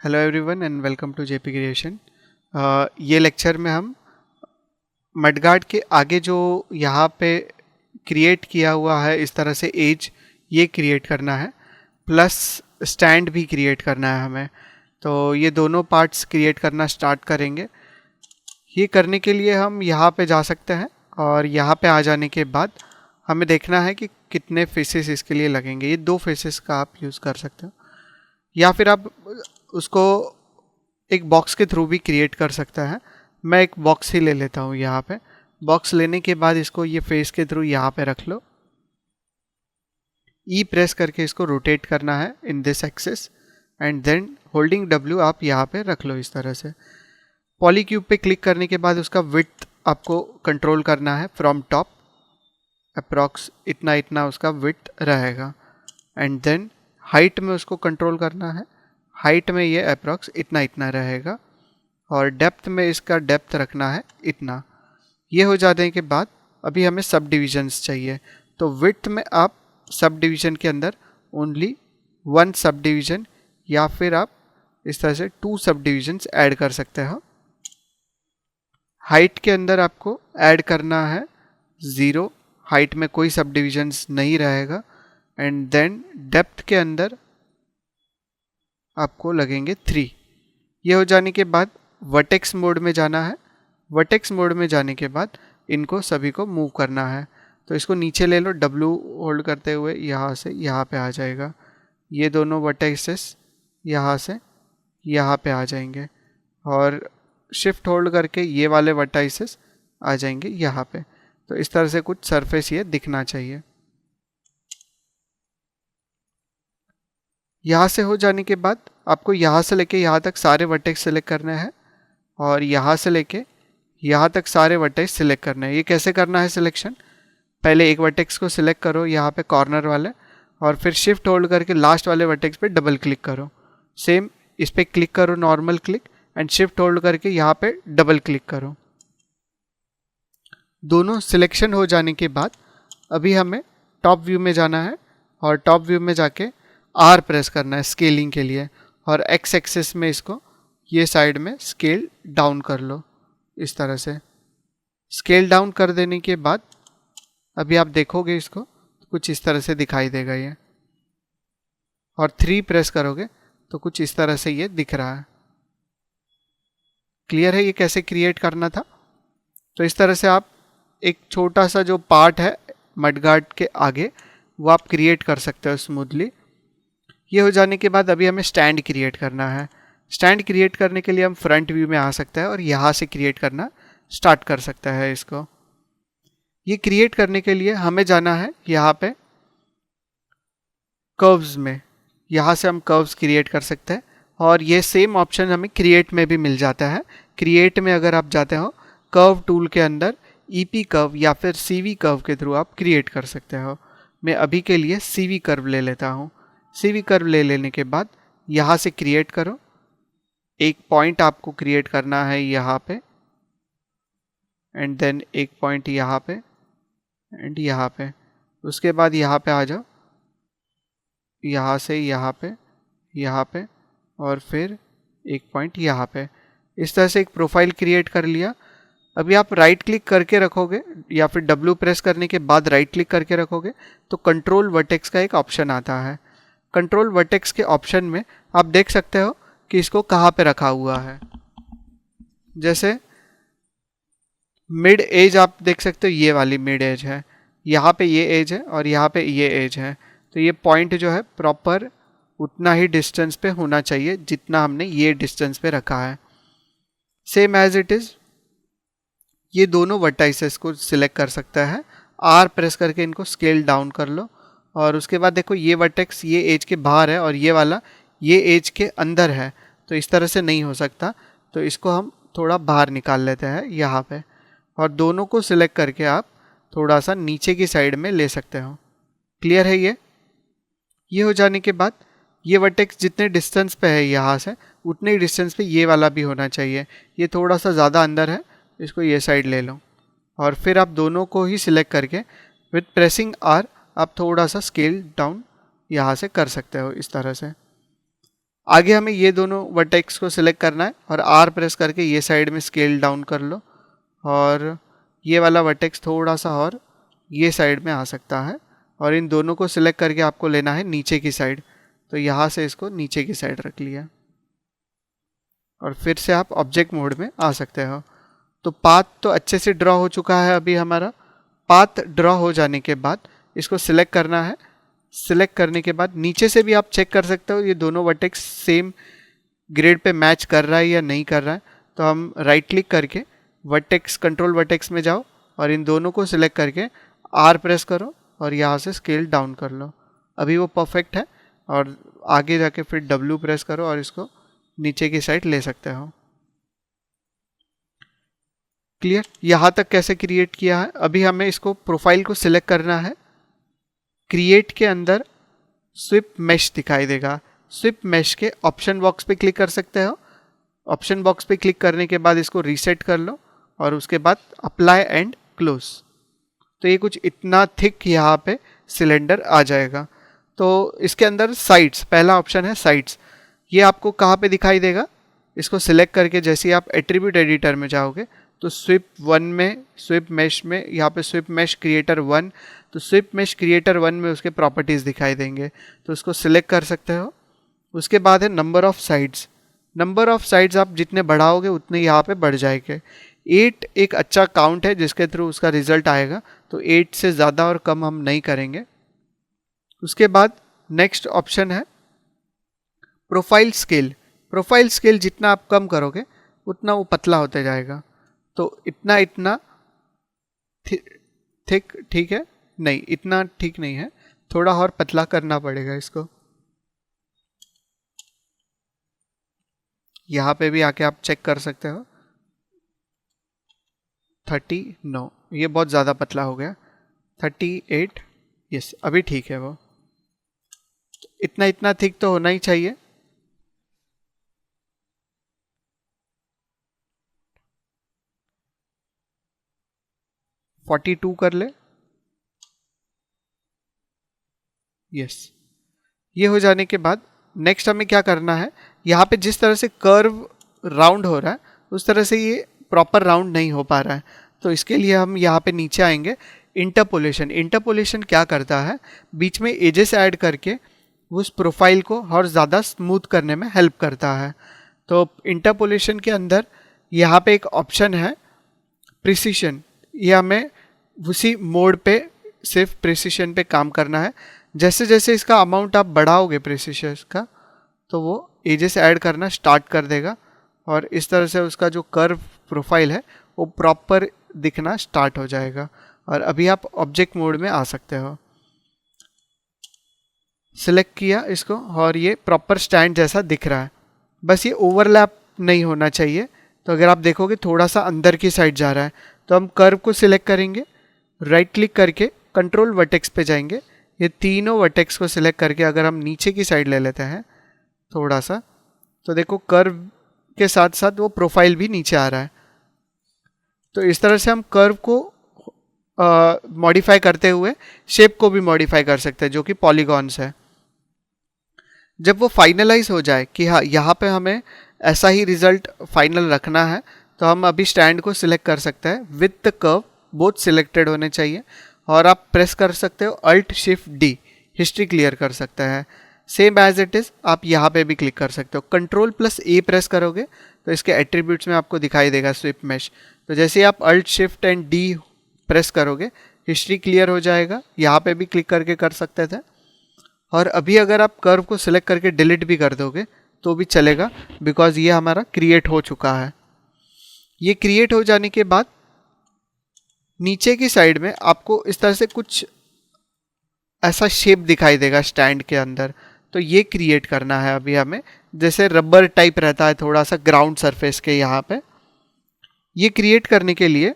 Hello everyone and welcome to JP creation. ये lecture में हम मडगार्ड के आगे जो यहाँ पे क्रिएट किया हुआ है इस तरह से एज ये क्रिएट करना है, प्लस स्टैंड भी क्रिएट करना है हमें। तो ये दोनों पार्ट्स क्रिएट करना स्टार्ट करेंगे। ये करने के लिए हम यहाँ पे जा सकते हैं और यहाँ पे आ जाने के बाद हमें देखना है कि कितने फेसेस इसके लिए लगेंगे। ये 2 फेसेस का आप यूज़ कर सकते हो, या फिर आप उसको एक बॉक्स के थ्रू भी क्रिएट कर सकता है। मैं एक बॉक्स ही ले लेता हूँ। यहाँ पे बॉक्स लेने के बाद इसको ये फेस के थ्रू यहाँ पे रख लो। ई प्रेस करके इसको रोटेट करना है in this axis and then holding W आप यहाँ पे रख लो इस तरह से। पॉलीक्यूब पे क्लिक करने के बाद उसका विड्थ आपको कंट्रोल करना है फ्रॉम टॉप, अप्रॉक्स इतना इतना उसका विड्थ रहेगा। एंड देन हाइट में उसको कंट्रोल करना है, हाइट में ये अप्रॉक्स इतना इतना रहेगा और डेप्थ में इसका डेप्थ रखना है इतना। ये हो जाने के बाद अभी हमें सब डिविजन्स चाहिए। तो विड्थ में आप सब डिवीज़न के अंदर ओनली 1 सब डिवीज़न या फिर आप इस तरह से 2 सब डिविजन्स ऐड कर सकते हो। हाइट के अंदर आपको ऐड करना है 0, हाइट में कोई सब डिविजन्स नहीं रहेगा। एंड देन डेप्थ के अंदर आपको लगेंगे 3। ये हो जाने के बाद वर्टेक्स मोड में जाना है। वर्टेक्स मोड में जाने के बाद इनको सभी को मूव करना है। तो इसको नीचे ले लो, W होल्ड करते हुए यहाँ से यहाँ पे आ जाएगा। ये दोनों वर्टेक्सेस यहाँ से यहाँ पे आ जाएंगे और शिफ्ट होल्ड करके ये वाले वर्टाइसेस आ जाएंगे यहाँ पे। तो इस तरह से कुछ सरफेस ये दिखना चाहिए। यहाँ से हो जाने के बाद आपको यहाँ से लेके यहाँ तक सारे वर्टेक्स सेलेक्ट करने हैं और यहाँ से लेके यहाँ तक सारे वर्टेक्स सेलेक्ट करने हैं। ये कैसे करना है सिलेक्शन? पहले एक वर्टेक्स को सिलेक्ट करो यहाँ पे कॉर्नर वाले और फिर शिफ्ट होल्ड करके लास्ट वाले वर्टेक्स पे डबल क्लिक करो। सेम इस पर क्लिक करो, normal click, and shift hold करके यहाँ पे डबल क्लिक करो। दोनों सिलेक्शन हो जाने के बाद अभी हमें टॉप व्यू में जाना है और टॉप व्यू में जाके R प्रेस करना है स्केलिंग के लिए और एक्स एक्सिस में इसको ये साइड में स्केल डाउन कर लो इस तरह से। स्केल डाउन कर देने के बाद अभी आप देखोगे इसको तो कुछ इस तरह से दिखाई देगा ये, और 3 प्रेस करोगे तो कुछ इस तरह से ये दिख रहा है। क्लियर है ये कैसे क्रिएट करना था? तो इस तरह से आप एक छोटा सा जो पार्ट है मडगार्ड के आगे वो आप क्रिएट कर सकते हो स्मूथली। ये हो जाने के बाद अभी हमें स्टैंड क्रिएट करना है। स्टैंड क्रिएट करने के लिए हम फ्रंट व्यू में आ सकते हैं और यहाँ से क्रिएट करना स्टार्ट कर सकता है इसको। ये क्रिएट करने के लिए हमें जाना है यहाँ पे कर्व्स में। यहाँ से हम कर्व्स क्रिएट कर सकते हैं और ये सेम ऑप्शन हमें क्रिएट में भी मिल जाता है। क्रिएट में अगर आप जाते हो कर्व टूल के अंदर EP कर्व या फिर CV कर्व के थ्रू आप क्रिएट कर सकते हो। मैं अभी के लिए CV कर्व ले लेता हूँ। CV कर्व ले लेने के बाद यहाँ से क्रिएट करो। एक पॉइंट आपको क्रिएट करना है यहाँ पे एंड देन एक पॉइंट यहाँ पे एंड यहाँ पे। उसके बाद यहाँ पे आ जाओ, यहाँ से यहाँ पे और फिर एक पॉइंट यहाँ पे। इस तरह से एक प्रोफाइल क्रिएट कर लिया। अभी आप राइट क्लिक करके रखोगे या फिर W प्रेस करने के बाद राइट क्लिक करके रखोगे तो कंट्रोल वर्टेक्स का एक ऑप्शन आता है। कंट्रोल वर्टेक्स के ऑप्शन में आप देख सकते हो कि इसको कहाँ पे रखा हुआ है। जैसे मिड एज आप देख सकते हो, ये वाली मिड एज है, यहाँ पे ये एज है और यहाँ पे ये एज है। तो ये पॉइंट जो है प्रॉपर उतना ही डिस्टेंस पे होना चाहिए जितना हमने ये डिस्टेंस पे रखा है। सेम एज इट इज़ ये दोनों वर्टाइसेस को सिलेक्ट कर सकता है। R प्रेस करके इनको स्केल डाउन कर लो और उसके बाद देखो ये वर्टेक्स ये एज के बाहर है और ये वाला ये एज के अंदर है। तो इस तरह से नहीं हो सकता, तो इसको हम थोड़ा बाहर निकाल लेते हैं यहाँ पे और दोनों को सिलेक्ट करके आप थोड़ा सा नीचे की साइड में ले सकते हो। क्लियर है ये हो जाने के बाद ये वर्टेक्स जितने डिस्टेंस पे है यहाँ से उतने ही डिस्टेंस पे ये वाला भी होना चाहिए। ये थोड़ा सा ज़्यादा अंदर है, इसको ये साइड ले लो और फिर आप दोनों को ही सिलेक्ट करके विद प्रेसिंग R आप थोड़ा सा स्केल डाउन यहाँ से कर सकते हो इस तरह से। आगे हमें ये दोनों वर्टेक्स को सिलेक्ट करना है और आर प्रेस करके ये साइड में स्केल डाउन कर लो, और ये वाला वर्टेक्स थोड़ा सा और ये साइड में आ सकता है, और इन दोनों को सिलेक्ट करके आपको लेना है नीचे की साइड। तो यहाँ से इसको नीचे की साइड रख लिया और फिर से आप ऑब्जेक्ट मोड में आ सकते हो। तो पाथ तो अच्छे से ड्रॉ हो चुका है अभी हमारा। पाथ ड्रॉ हो जाने के बाद इसको सिलेक्ट करना है। सिलेक्ट करने के बाद नीचे से भी आप चेक कर सकते हो ये दोनों वर्टेक्स सेम ग्रिड पे मैच कर रहा है या नहीं कर रहा है। तो हम राइट क्लिक करके वर्टेक्स, कंट्रोल वर्टेक्स में जाओ और इन दोनों को सिलेक्ट करके आर प्रेस करो और यहाँ से स्केल डाउन कर लो। अभी वो परफेक्ट है, और आगे जाके फिर W प्रेस करो और इसको नीचे की साइड ले सकते हो। क्लियर? यहाँ तक कैसे क्रिएट किया है। अभी हमें इसको प्रोफाइल को सिलेक्ट करना है। क्रिएट के अंदर स्विप मैश दिखाई देगा। स्विप मैश के ऑप्शन बॉक्स पे क्लिक कर सकते हो। ऑप्शन बॉक्स पे क्लिक करने के बाद इसको रीसेट कर लो और उसके बाद अप्लाई एंड क्लोज। तो ये कुछ इतना थिक यहाँ पे सिलेंडर आ जाएगा। तो इसके अंदर साइड्स, पहला ऑप्शन है साइड्स। ये आपको कहाँ पे दिखाई देगा, इसको सिलेक्ट करके जैसे ही आप एट्रीब्यूट एडिटर में जाओगे तो स्विप 1 में, स्विप मैश में, यहाँ पे स्विप मैश क्रिएटर 1, तो स्विप मैश क्रिएटर 1 में उसके प्रॉपर्टीज़ दिखाई देंगे, तो उसको सिलेक्ट कर सकते हो। उसके बाद है number of sides. Number of sides आप जितने बढ़ाओगे उतने यहाँ पे बढ़ जाएंगे। 8 एक अच्छा काउंट है जिसके थ्रू उसका रिजल्ट आएगा, तो 8 से ज़्यादा और कम हम नहीं करेंगे। उसके बाद नेक्स्ट ऑप्शन है प्रोफाइल स्केल। प्रोफाइल स्केल जितना आप कम करोगे उतना वो पतला होते जाएगा। तो इतना इतना थिक ठीक है, नहीं इतना ठीक नहीं है, थोड़ा और पतला करना पड़ेगा इसको। यहाँ पे भी आके आप चेक कर सकते हो। 39, ये बहुत ज़्यादा पतला हो गया। 38, यस अभी ठीक है। वो इतना इतना थिक तो होना ही चाहिए। फोर्टी 42 कर ले, यस। ये हो जाने के बाद नेक्स्ट हमें क्या करना है, यहाँ पे जिस तरह से कर्व राउंड हो रहा है उस तरह से ये प्रॉपर राउंड नहीं हो पा रहा है। तो इसके लिए हम यहाँ पे नीचे आएंगे, इंटरपोलेशन। इंटरपोलेशन क्या करता है, बीच में एजेस ऐड करके उस प्रोफाइल को और ज़्यादा स्मूथ करने में हेल्प करता है। तो इंटरपोलेशन के अंदर यहाँ पे एक ऑप्शन है प्रिसिशन। ये हमें उसी मोड पे सिर्फ प्रिसिशन पे काम करना है। जैसे जैसे इसका अमाउंट आप बढ़ाओगे प्रिसिशन का, तो वो एजेस ऐड करना स्टार्ट कर देगा और इस तरह से उसका जो कर्व प्रोफाइल है वो प्रॉपर दिखना स्टार्ट हो जाएगा। और अभी आप ऑब्जेक्ट मोड में आ सकते हो। सिलेक्ट किया इसको और ये प्रॉपर स्टैंड जैसा दिख रहा है, बस ये ओवरलैप नहीं होना चाहिए। तो अगर आप देखोगे थोड़ा सा अंदर की साइड जा रहा है, तो हम कर्व को सिलेक्ट करेंगे, राइट क्लिक करके कंट्रोल वर्टेक्स पे जाएंगे। ये तीनों वर्टेक्स को सिलेक्ट करके अगर हम नीचे की साइड ले लेते हैं थोड़ा सा, तो देखो कर्व के साथ साथ वो प्रोफाइल भी नीचे आ रहा है। तो इस तरह से हम कर्व को मॉडिफाई करते हुए शेप को भी मॉडिफाई कर सकते हैं, जो कि पॉलीगॉन्स है। जब वो फाइनलाइज हो जाए कि हाँ यहाँ पे हमें ऐसा ही रिजल्ट फाइनल रखना है, तो हम अभी स्टैंड को सिलेक्ट कर सकते हैं। With the curve both selected होने चाहिए और आप प्रेस कर सकते हो alt shift D, history clear कर सकते हैं। सेम एज इट इज़ आप यहाँ पे भी क्लिक कर सकते हो। कंट्रोल प्लस ए प्रेस करोगे तो इसके एट्रीब्यूट्स में आपको दिखाई देगा स्विप मैश। तो जैसे ही आप alt shift and D press करोगे हिस्ट्री क्लियर हो जाएगा। यहाँ पे भी क्लिक करके कर सकते थे। और अभी अगर आप कर्व को सिलेक्ट करके डिलीट भी कर दोगे तो भी चलेगा, बिकॉज ये हमारा क्रिएट हो चुका है। ये क्रिएट हो जाने के बाद नीचे की साइड में आपको इस तरह से कुछ ऐसा शेप दिखाई देगा स्टैंड के अंदर। तो ये क्रिएट करना है अभी हमें, जैसे रबर टाइप रहता है थोड़ा सा ग्राउंड सरफेस के यहाँ पे। ये क्रिएट करने के लिए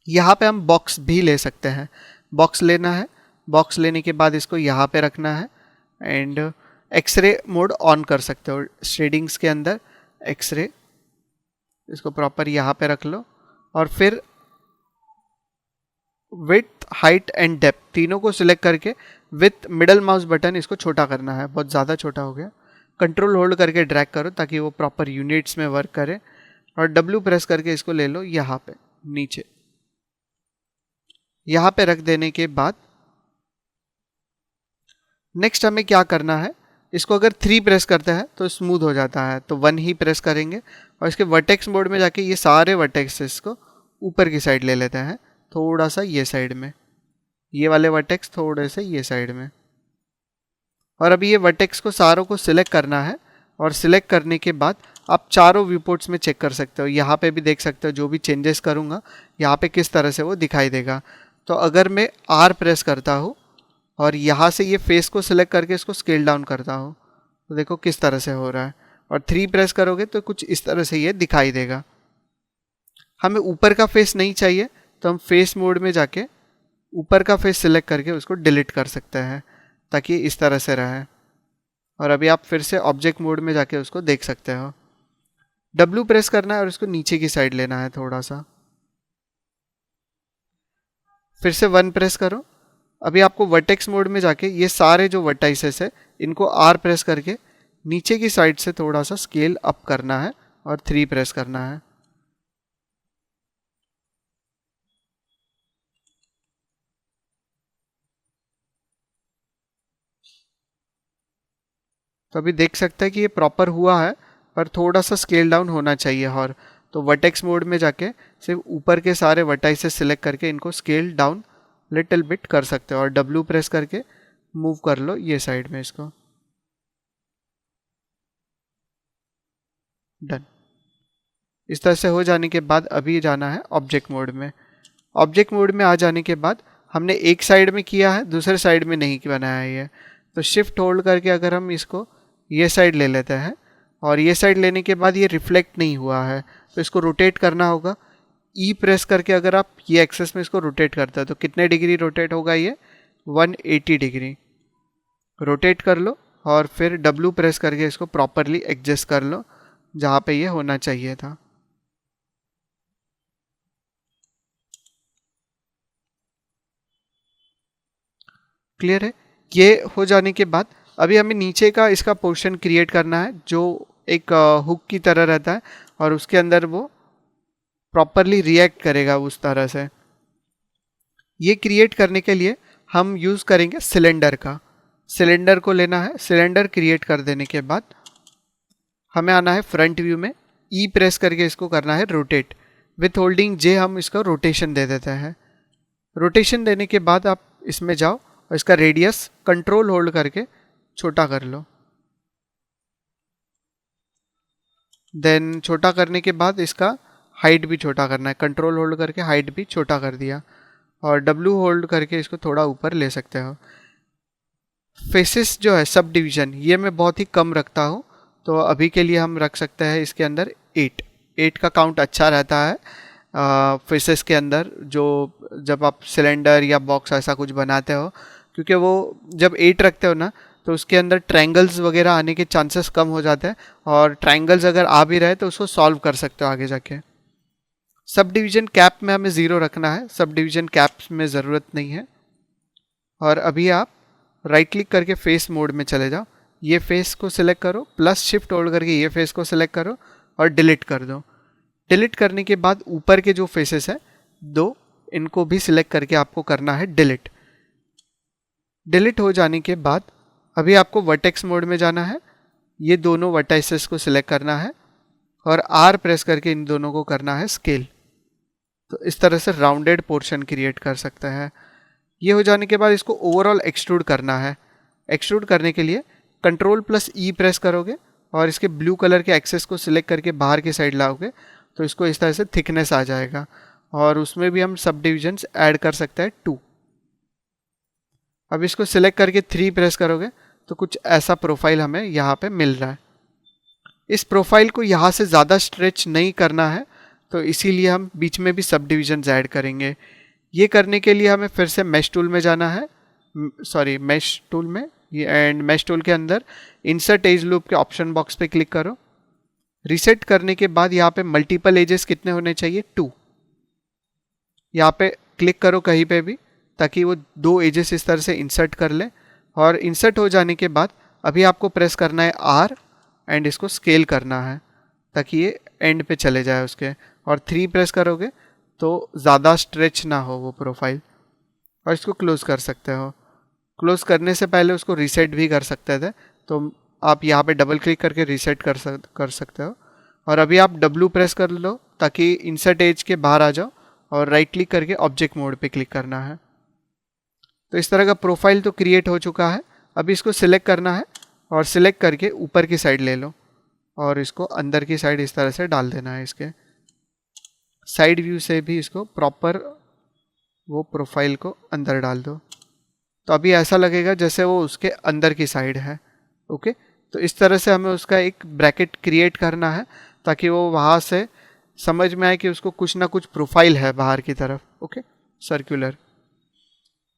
यहाँ पे हम बॉक्स भी ले सकते हैं। बॉक्स लेना है, बॉक्स लेने के बाद इसको यहाँ पे रखना है एंड एक्सरे मोड ऑन कर सकते हो। शेडिंग्स के अंदर एक्सरे, इसको प्रॉपर यहाँ पे रख लो और फिर विड्थ, हाइट एंड डेप्थ तीनों को सिलेक्ट करके विथ मिडल माउस बटन इसको छोटा करना है। बहुत ज़्यादा छोटा हो गया, कंट्रोल होल्ड करके ड्रैग करो ताकि वो प्रॉपर यूनिट्स में वर्क करे, और W प्रेस करके इसको ले लो यहाँ पे नीचे। यहाँ पे रख देने के बाद नेक्स्ट हमें क्या करना है, इसको अगर 3 प्रेस करते हैं तो स्मूथ हो जाता है, तो 1 ही प्रेस करेंगे और इसके वर्टेक्स मोड में जाके ये सारे वर्टेक्सेस को ऊपर की साइड ले लेते हैं, थोड़ा सा ये साइड में, ये वाले वर्टेक्स थोड़े से ये साइड में। और अभी ये वर्टेक्स को सारों को सिलेक्ट करना है, और सिलेक्ट करने के बाद आप चारों व्यू पोर्ट्स में चेक कर सकते हो। यहाँ पे भी देख सकते हो जो भी चेंजेस करूँगा यहाँ पे किस तरह से वो दिखाई देगा। तो अगर मैं R प्रेस करता हूँ और यहाँ से ये फेस को सिलेक्ट करके इसको स्केल डाउन करता हूँ तो देखो किस तरह से हो रहा है, और 3 प्रेस करोगे तो कुछ इस तरह से ये दिखाई देगा। हमें ऊपर का फेस नहीं चाहिए तो हम फेस मोड में जाके ऊपर का फेस सिलेक्ट करके उसको डिलीट कर सकते हैं ताकि इस तरह से रहे। और अभी आप फिर से ऑब्जेक्ट मोड में जाके उसको देख सकते हो। W प्रेस करना है और उसको नीचे की साइड लेना है थोड़ा सा, फिर से 1 प्रेस करो। अभी आपको वर्टेक्स मोड में जाके ये सारे जो वर्टाइसेस है इनको R प्रेस करके नीचे की साइड से थोड़ा सा स्केल अप करना है और 3 प्रेस करना है। तो अभी देख सकते हैं कि ये प्रॉपर हुआ है, पर थोड़ा सा स्केल डाउन होना चाहिए। और तो वर्टेक्स मोड में जाके सिर्फ ऊपर के सारे वर्टाइसेस सिलेक्ट करके इनको स्केल डाउन लिटिल बिट कर सकते हो, और W प्रेस करके मूव कर लो ये साइड में इसको। डन। इस तरह से हो जाने के बाद अभी जाना है ऑब्जेक्ट मोड में। ऑब्जेक्ट मोड में आ जाने के बाद हमने एक साइड में किया है, दूसरे साइड में नहीं बनाया है ये, तो शिफ्ट होल्ड करके अगर हम इसको ये साइड ले लेते हैं और ये साइड लेने के बाद ये रिफ्लेक्ट नहीं हुआ है तो इसको रोटेट करना होगा। E प्रेस करके अगर आप ये एक्सेस में इसको रोटेट करते हो तो कितने डिग्री रोटेट होगा, ये 180 डिग्री रोटेट कर लो, और फिर W प्रेस करके इसको प्रॉपरली एडजस्ट कर लो जहाँ पे ये होना चाहिए था। क्लियर है? ये हो जाने के बाद अभी हमें नीचे का इसका पोर्शन क्रिएट करना है जो एक हुक की तरह रहता है, और उसके अंदर वो प्रॉपरली रिएक्ट करेगा उस तरह से। ये क्रिएट करने के लिए हम यूज़ करेंगे सिलेंडर का। सिलेंडर को लेना है, सिलेंडर क्रिएट कर देने के बाद हमें आना है फ्रंट व्यू में, E प्रेस करके इसको करना है रोटेट। विथ होल्डिंग J हम इसका रोटेशन दे देते हैं। रोटेशन देने के बाद आप इसमें जाओ और इसका रेडियस कंट्रोल होल्ड करके छोटा कर लो। देन छोटा करने के बाद इसका हाइट भी छोटा करना है, कंट्रोल होल्ड करके हाइट भी छोटा कर दिया, और W होल्ड करके इसको थोड़ा ऊपर ले सकते हो। फेसेस जो है सब डिवीज़न ये मैं बहुत ही कम रखता हूँ, तो अभी के लिए हम रख सकते हैं इसके अंदर 8 का काउंट अच्छा रहता है फेसेस के अंदर, जो जब आप सिलेंडर या बॉक्स ऐसा कुछ बनाते हो, क्योंकि वो जब 8 रखते हो ना तो उसके अंदर ट्रायंगल्स वगैरह आने के चांसेस कम हो जाते हैं, और ट्रायंगल्स अगर आ भी रहे तो उसको सॉल्व कर सकते हो आगे जाके। सब डिवीज़न कैप में हमें 0 रखना है, सब डिवीज़न कैप्स में ज़रूरत नहीं है। और अभी आप राइट क्लिक करके फेस मोड में चले जाओ, ये फेस को सिलेक्ट करो, प्लस शिफ्ट होल्ड करके ये फेस को सिलेक्ट करो और डिलीट कर दो। डिलीट करने के बाद ऊपर के जो फेसेस हैं 2, इनको भी सिलेक्ट करके आपको करना है डिलीट। डिलीट हो जाने के बाद अभी आपको वर्टेक्स मोड में जाना है, ये दोनों वर्टाइसेस को सिलेक्ट करना है और R प्रेस करके इन दोनों को करना है स्केल। तो इस तरह से राउंडेड पोर्शन क्रिएट कर सकते हैं। ये हो जाने के बाद इसको ओवरऑल एक्सट्रूड करना है। एक्सट्रूड करने के लिए कंट्रोल प्लस E प्रेस करोगे और इसके ब्लू कलर के एक्सेस को सिलेक्ट करके बाहर की साइड लाओगे तो इसको इस तरह से थिकनेस आ जाएगा, और उसमें भी हम सब डिविजन्स ऐड कर सकते हैं 2। अब इसको सिलेक्ट करके 3 प्रेस करोगे तो कुछ ऐसा प्रोफाइल हमें यहाँ पे मिल रहा है। इस प्रोफाइल को यहाँ से ज़्यादा स्ट्रेच नहीं करना है, तो इसीलिए हम बीच में भी सब डिविजन्स ऐड करेंगे। ये करने के लिए हमें फिर से मैश टूल में जाना है, मैश टूल में, एंड मैश टूल के अंदर इंसर्ट एज लूप के ऑप्शन बॉक्स पे क्लिक करो। रीसेट करने के बाद यहाँ पे मल्टीपल एजेस कितने होने चाहिए, 2। यहाँ पे क्लिक करो कहीं पे भी ताकि वो 2 एजेस इस तरह से इंसर्ट कर ले, और इंसर्ट हो जाने के बाद अभी आपको प्रेस करना है R एंड इसको स्केल करना है ताकि ये एंड पे चले जाए उसके, और 3 प्रेस करोगे तो ज़्यादा स्ट्रेच ना हो वो प्रोफाइल। और इसको क्लोज़ कर सकते हो। क्लोज़ करने से पहले उसको रीसेट भी कर सकते थे, तो आप यहाँ पे डबल क्लिक करके रीसेट कर सकते हो। और अभी आप W प्रेस कर लो ताकि इंसर्ट एज के बाहर आ जाओ, और राइट क्लिक करके ऑब्जेक्ट मोड पे क्लिक करना है। तो इस तरह का प्रोफाइल तो क्रिएट हो चुका है। अभी इसको सिलेक्ट करना है और सिलेक्ट करके ऊपर की साइड ले लो और इसको अंदर की साइड इस तरह से डाल देना है। इसके साइड व्यू से भी इसको प्रॉपर वो प्रोफाइल को अंदर डाल दो, तो अभी ऐसा लगेगा जैसे वो उसके अंदर की साइड है। ओके, तो इस तरह से हमें उसका एक ब्रैकेट क्रिएट करना है ताकि वो वहाँ से समझ में आए कि उसको कुछ ना कुछ प्रोफाइल है बाहर की तरफ। Okay, circular.